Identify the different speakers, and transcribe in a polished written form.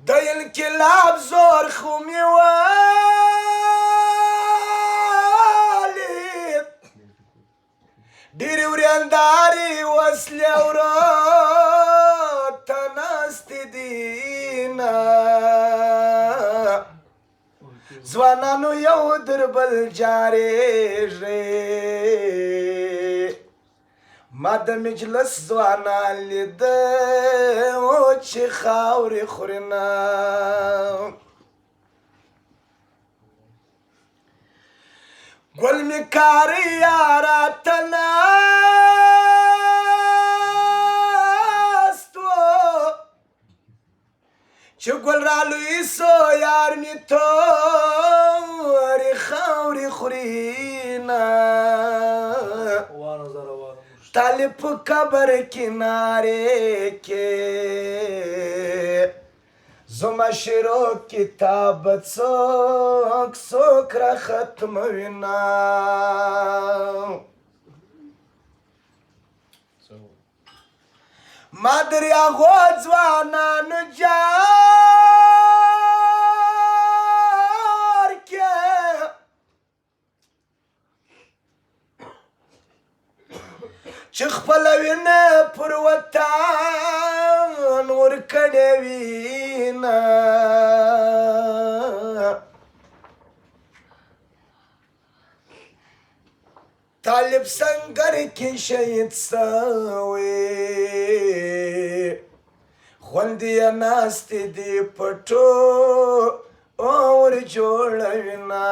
Speaker 1: د انقلاب زور خو مې ولید ډېرې ورېندارې وسلې ورته ناستې دینه ځوانانو یو در بل جارېږي ما د مجلس ځوانان لیده چې خاورې خوري نه ګل مې کاري راته ناست و چې ګل را لوی سو یار مې تورې خاورې خوري نه طالب په قبر کنارې کې زما شعرو کتاب څوک څوک را ختموي نه ما در هغو ځوانانو جار کې چې خپله وینه پر وطن ورکړې وینه طالب سنګر کې شهید سوی خوندې یې ناستې دي پټو اور جوړوي نه